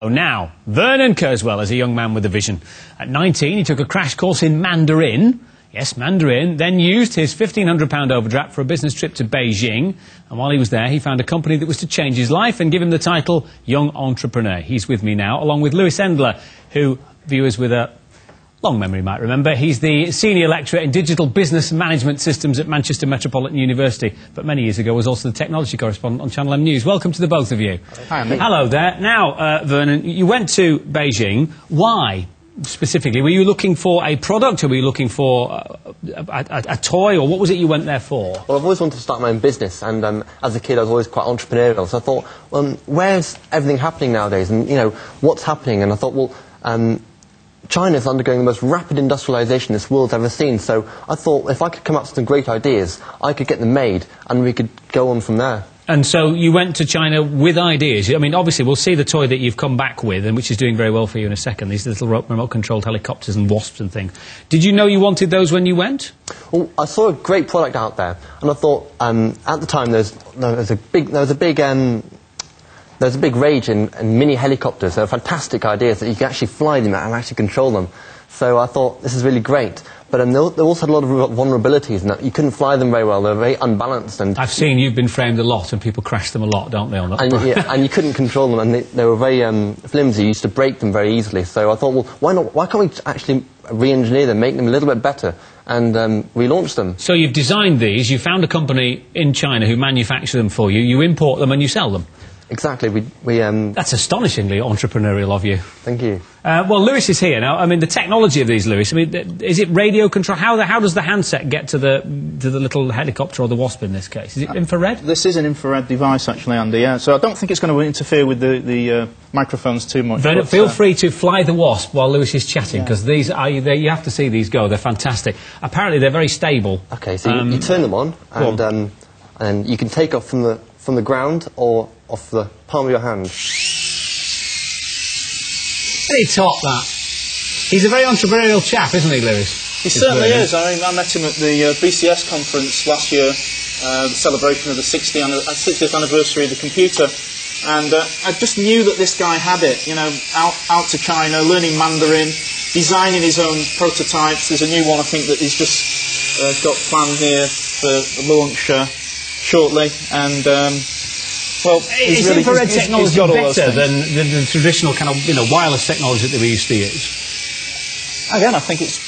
Now, Vernon Kerswell is a young man with a vision. At 19, he took a crash course in Mandarin. Yes, Mandarin. Then used his £1,500 overdraft for a business trip to Beijing. And while he was there, he found a company that was to change his life and give him the title Young Entrepreneur. He's with me now, along with Lewis Endlar, who viewers with a long memory might remember. He's the senior lecturer in digital business management systems at Manchester Metropolitan University, but many years ago was also the technology correspondent on Channel M News. Welcome to the both of you. Hi, Andy. Hello there. Now, Vernon, you went to Beijing. Why, specifically? Were you looking for a product, or were you looking for a toy, or what was it you went there for? Well, I've always wanted to start my own business, and as a kid I was always quite entrepreneurial, so I thought, well, where's everything happening nowadays, and, you know, what's happening? And I thought, well, China's undergoing the most rapid industrialisation this world's ever seen, so I thought if I could come up with some great ideas, I could get them made, and we could go on from there. And so you went to China with ideas. I mean, obviously, we'll see the toy that you've come back with, and which is doing very well for you in a second, these little remote-controlled helicopters and wasps and things. Did you know you wanted those when you went? Well, I saw a great product out there, and I thought, at the time, there was a big rage in mini helicopters. They were fantastic ideas that you could actually fly them and actually control them. So I thought, this is really great. But they also had a lot of vulnerabilities, and you couldn't fly them very well. They were very unbalanced. And I've seen you've been framed a lot, and people crash them a lot, don't they? On that. And you couldn't control them, and they were very flimsy. You used to break them very easily. So I thought, well, why can't we actually re-engineer them, make them a little bit better, and relaunch them? So you've designed these. You found a company in China who manufacture them for you. You import them and you sell them. Exactly. That's astonishingly entrepreneurial of you. Thank you. Well, Lewis is here now. I mean, the technology of these, Lewis. I mean, is it radio control? How does the handset get to the little helicopter or the wasp in this case? Is it infrared? This is an infrared device, actually, Andy. Yeah. So I don't think it's going to interfere with the microphones too much. But feel free to fly the wasp while Lewis is chatting, because these are you have to see these go. They're fantastic. Apparently, they're very stable. Okay, so you turn them on, and you can take off from the ground or off the palm of your hand. He top that. He's a very entrepreneurial chap, isn't he, Lewis? He certainly is. I mean, I met him at the BCS conference last year, the celebration of the 60th anniversary of the computer, and I just knew that this guy had it. You know, out to China, learning Mandarin, designing his own prototypes. There's a new one, I think, that he's just got planned here for launch shortly, and well, is infrared technology better than the traditional kind of wireless technology that we used to use? Again, I think it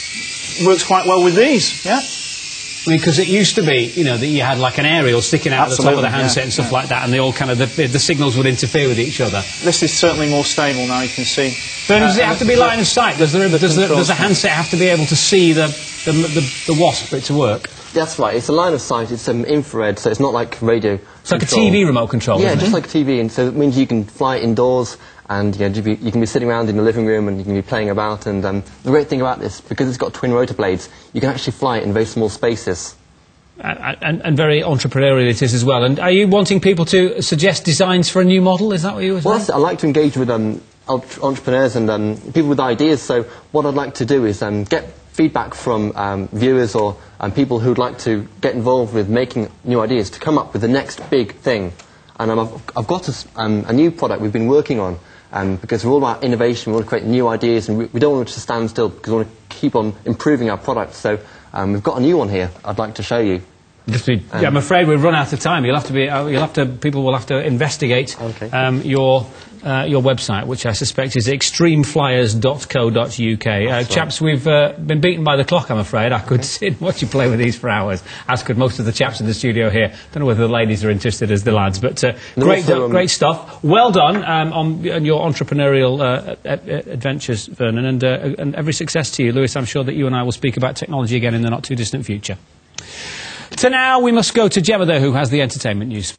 works quite well with these. Yeah. I mean, because it used to be, that you had like an aerial sticking out at the top of the handset and stuff like that, and they all kind of the signals would interfere with each other. This is certainly more stable now. You can see. But does it have to be line of sight? Does the handset have to be able to see the wasp for it to work? That's right. It's a line of sight. It's infrared, so it's not like radio. It's like a TV remote control. Yeah, isn't just it? like a TV, and so it means you can fly it indoors, and you can be sitting around in the living room, and you can be playing about. And the great thing about this, because it's got twin rotor blades, you can actually fly it in very small spaces. And very entrepreneurial it is as well. And are you wanting people to suggest designs for a new model? Is that what you were saying? Well, I like to engage with entrepreneurs and people with ideas. So what I'd like to do is get feedback from viewers or people who'd like to get involved with making new ideas to come up with the next big thing. And I've got a new product we've been working on, because we're all about innovation. We want to create new ideas, and we don't want to stand still, because we want to keep on improving our product. So we've got a new one here I'd like to show you. Yeah, I'm afraid we've run out of time. People will have to investigate your website, which I suspect is extremeflyers.co.uk. Chaps, we've been beaten by the clock, I'm afraid. I could sit and watch you play with these for hours, as could most of the chaps in the studio here. Don't know whether the ladies are interested as the lads, but great stuff. Well done on your entrepreneurial adventures, Vernon, and every success to you. Lewis, I'm sure that you and I will speak about technology again in the not-too-distant future. So now we must go to Gemma there, who has the entertainment news.